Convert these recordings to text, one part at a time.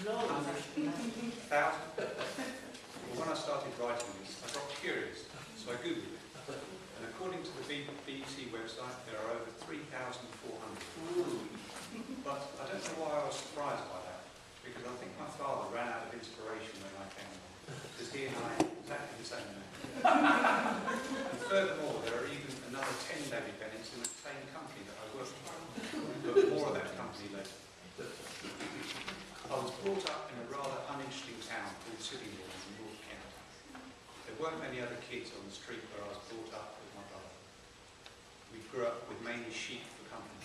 1,000? Well, when I started writing this, I got curious, so I Googled it. And according to the BBC website, there are over 3,400. But I don't know why I was surprised by that, because I think my father ran out of inspiration when I came along, because he and I are exactly the same name. And furthermore, there are even another 10 David Bennetts in the same company that I work for, but more of that company later. I was brought up in a rather uninteresting town called Sittingbourne in North Kent. There weren't many other kids on the street where I was brought up with my brother. We grew up with mainly sheep for company.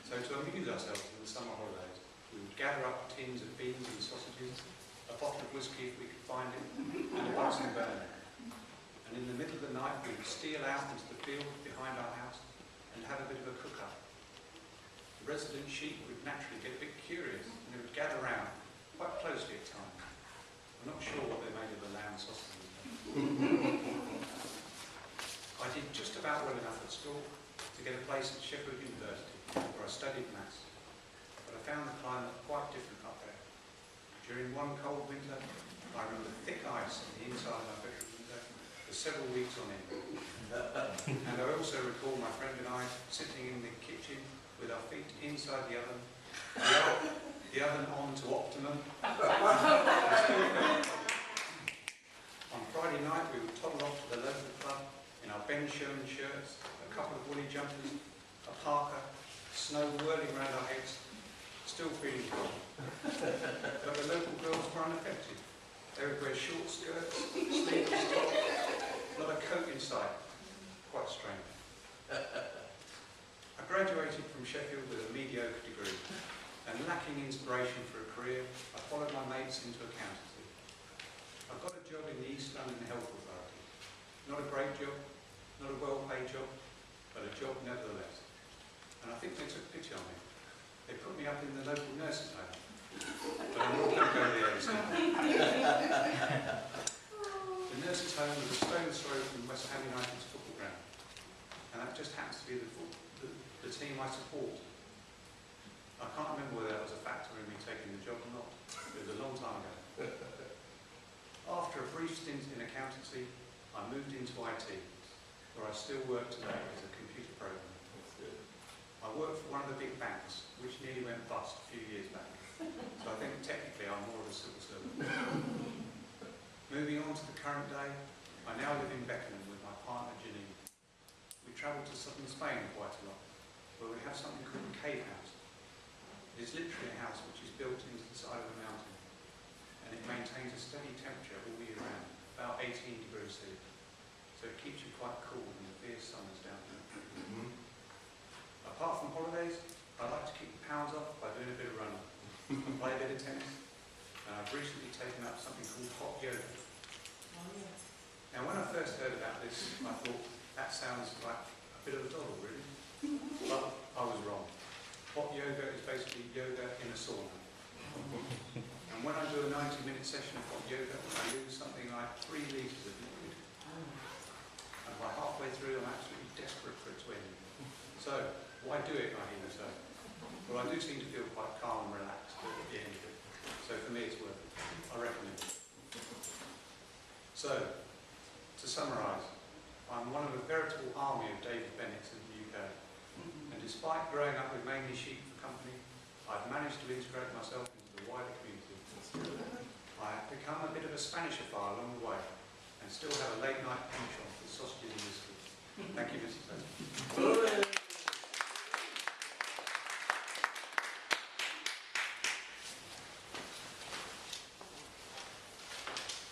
So to amuse ourselves in the summer holidays, we would gather up tins of beans and sausages, a bottle of whiskey if we could find it, and a Bunsen burner. And in the middle of the night, we would steal out into the field behind our house and have a bit of a cook-up. The resident sheep would naturally get a bit curious, and they would gather round quite closely at times. I'm not sure what they made of the lamb sausages. I did just about well enough at school to get a place at Sheffield University, where I studied maths. But I found the climate quite different up there. During one cold winter, I remember thick ice on the inside of my bedroom window for several weeks on end. And I also recall my friend and I sitting in the kitchen with our feet inside the oven, the oven on to optimum. On Friday night, we would toddle off to the local club in our Ben Sherman shirts, a couple of woolly jumpers, a parka, snow whirling around our heads, still feeling cold. But the local girls were unaffected. They would wear short skirts, sleeveless tops, not a coat in sight. Quite strange. I graduated from Sheffield with a mediocre degree, and lacking inspiration for a career, I followed my mates into accountancy. I got a job in the East London Health Authority. Not a great job, not a well-paid job, but a job nevertheless. And I think they took pity on me. They put me up in the local nurse's home. But I'm not going to go there this evening. The nurse's home was a stone's throw from West Ham United's football ground. And that just happens to be the team I support. I can't remember whether that was a factor in me taking the job or not. It was a long time ago. After a brief stint in accountancy, I moved into IT, where I still work today as a computer programmer. I work for one of the big banks, which nearly went bust a few years back. So I think technically I'm more of a civil servant. Moving on to the current day, I now live in Beckenham with my partner Janine. We travel to southern Spain quite a lot, where we have something called a cave house. It is literally a house which is built into the side of a mountain, and it maintains a steady temperature all year round, about 18 degrees C. So it keeps you quite cool in the fierce summers down here. Apart from holidays, I like to keep the pounds off by doing a bit of running. I play a bit of tennis, and I've recently taken up something called hot yoga. Now when I first heard about this, I thought, that sounds like a bit of a doddle, really. But I was wrong. Hot yoga is basically yoga in a sauna. And when I do a 90-minute session of hot yoga, I lose something like 3 litres of liquid. And by halfway through, I'm absolutely desperate for it to end. So, why do it, I hear you say? Well, I do seem to feel quite calm and relaxed at the end of it. So for me, it's worth it. I recommend it. So, to summarise, I'm one of a veritable army of David Bennetts in the UK. And despite growing up with mainly sheep for company, I've managed to integrate myself into the wider community. I have become a bit of a Spanishophile along the way, and still have a late night penchant for sausages and whiskey. Thank you, Mr. President.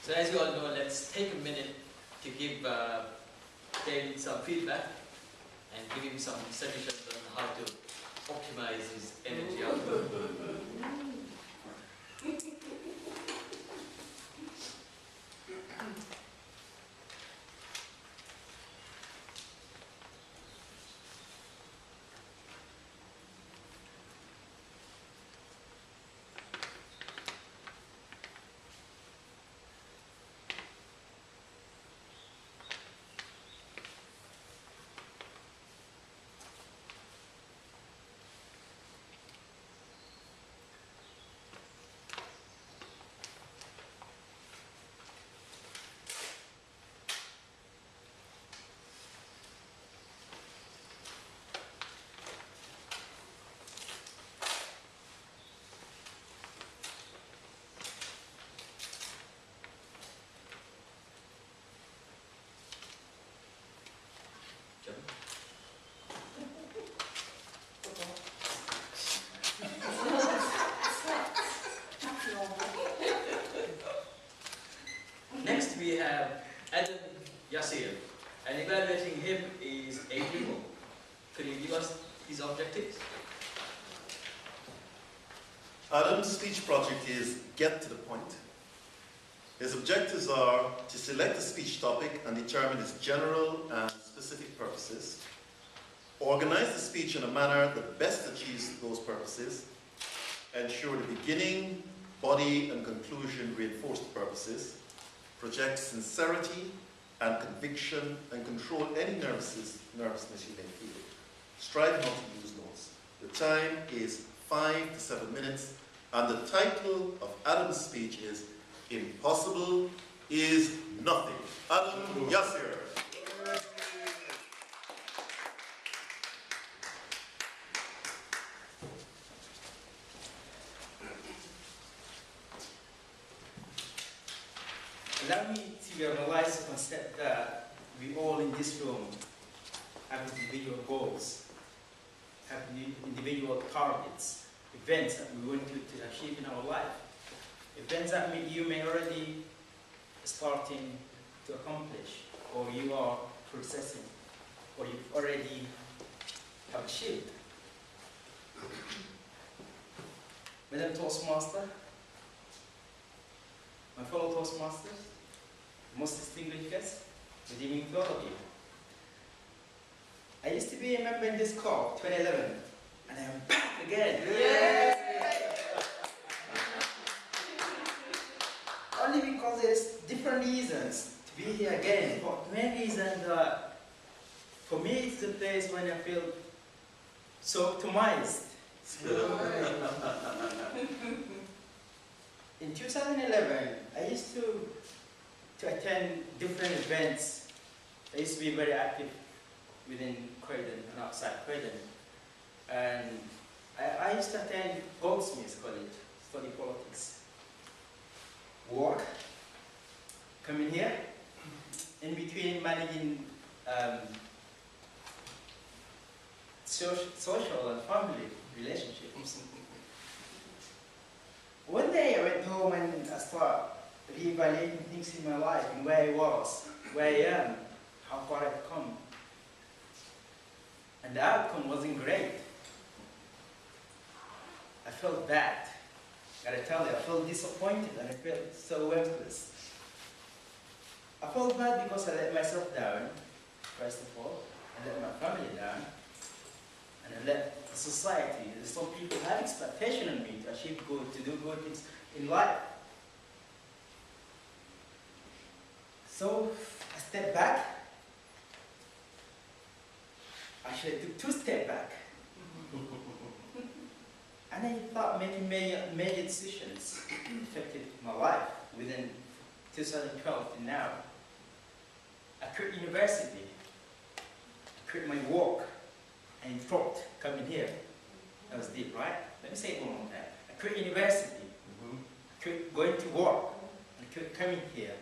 So as you all know, let's take a minute to give David some feedback and give him some suggestions on how to optimize his energy output. Yasir, and evaluating him is 8 people. Could you give us his objectives? Adam's speech project is get to the point. His objectives are to select a speech topic and determine its general and specific purposes, organize the speech in a manner that best achieves those purposes, ensure the beginning, body, and conclusion reinforce the purposes, project sincerity and conviction, and control any nervousness you may feel. Strive not to use notes. The time is 5 to 7 minutes, and the title of Adam's speech is Impossible is Nothing. Adam Yasir. Allow me to realize the concept that we all in this room have individual goals, have individual targets, events that we want to achieve in our life, events that you may already starting to accomplish, or you are processing, or you already have achieved. Madam Toastmaster, my fellow Toastmasters, most distinguished guests, good evening to all of you. I used to be a member in this club, 2011, and I am back again. Yay! Only because there's different reasons to be here again. But the main reason that, for me, it's the place when I feel so optimized. In 2011, I used to attend different events. I used to be very active within Croydon and outside Croydon. And I used to attend Goldsmiths College, study politics, work, coming here, in between managing social and family relationships. One day I went home and I started reevaluating things in my life and where I was, where I am, how far I've come. And the outcome wasn't great. I felt bad. Gotta tell you, I felt disappointed and I felt so worthless. I felt bad because I let myself down, first of all. I let my family down. And I let the society, some people have expectation on me to achieve good, to do good things in life. So I stepped back. Actually, I took 2 steps back. And I thought making major decisions affected my life within 2012 to now. I quit university. I quit my work. And dropped coming here. That was deep, right? Let me say it one more time. I quit university. I quit going to work. And I quit coming here.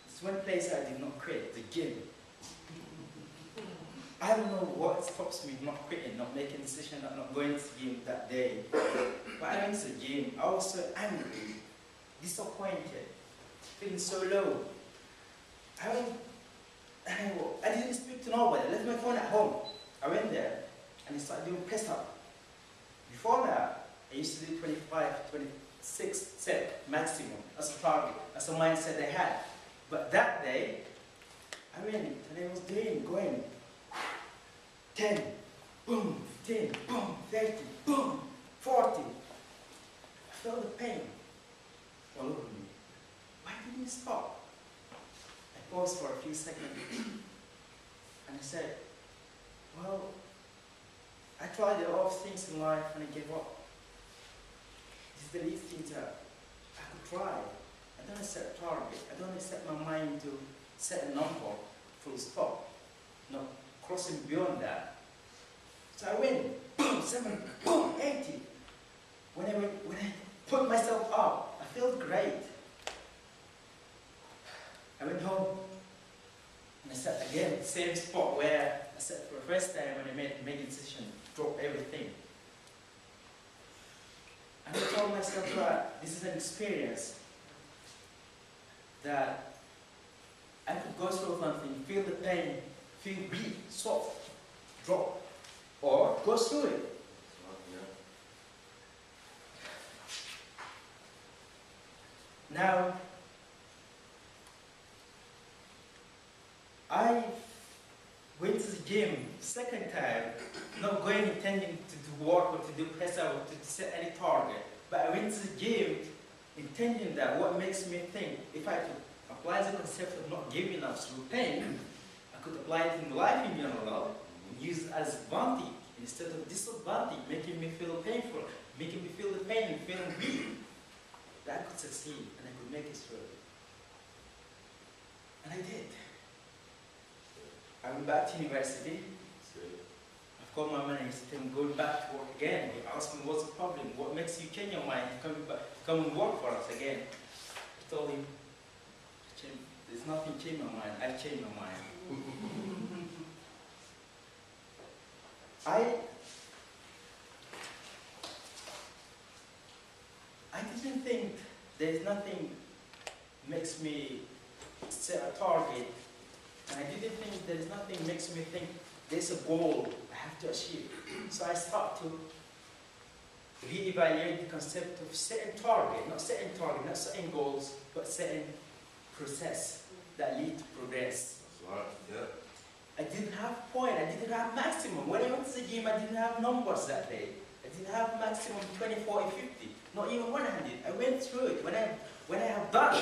There's one place I did not quit, the gym. I don't know what stops me not quitting, not making a decision, not going to the gym that day. But I went to the gym. I was so angry, disappointed, feeling so low. I didn't speak to nobody. I left my phone at home. I went there and I started doing press up. Before that, I used to do 25, 26 set maximum as a target, as a mindset I had. But that day, I went and I was going 10, boom, 15, boom, 30, boom, 40. I felt the pain all over me. Why didn't it stop? I paused for a few seconds and I said, well, I tried a lot of things in life and I gave up. This is the least thing that I could try. I don't set a target. I don't set my mind to set a number, full stop. Not crossing beyond that. So I went, boom, 70, boom, 80. When I put myself up, I felt great. I went home and I sat again, same spot where I sat for the first time when I made a decision, drop everything. And I told myself that this is an experience. that I could go through something, feel the pain, feel weak, soft, drop, or go through it. Now, I went to the gym second time, not going intending to do work or to do press out or to set any target, but I went to the gym intending that what makes me think if I could apply the concept of not giving up through pain, I could apply it in life in general, use it as advantage instead of disadvantage, making me feel painful, making me feel the pain, feeling weak. That I could succeed and I could make it through. And I did. I went back to university. I've got my money, I'm going back to work again. He asked me, what's the problem? What makes you change your mind? Come and work for us again. I told him, there's nothing changed my mind. I changed my mind. I didn't think there's nothing makes me set a target, and I didn't think there's nothing makes me think there's a goal I have to achieve. So I start to reevaluate the concept of setting target, not setting goals, but setting process that lead to progress. That's right, yeah. I didn't have point, I didn't have maximum. When I went to the gym, I didn't have numbers that day. I didn't have maximum 20, 40, 50, not even 100. I went through it. When I have done,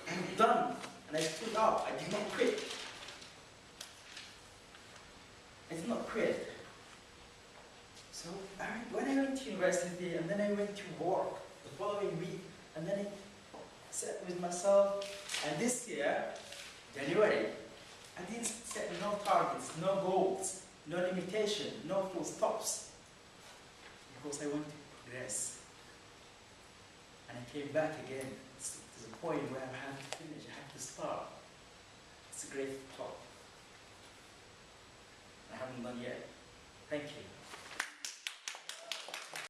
I'm done. And I stood up. I did not quit. I did not quit. So when I went to university, and then I went to work the following week, and then I sat with myself, and this year, January, I didn't set no targets, no goals, no limitation, no full stops, because I want to progress. And I came back again to the point where I have to finish, I have to start. It's a great talk. I haven't done yet. Thank you.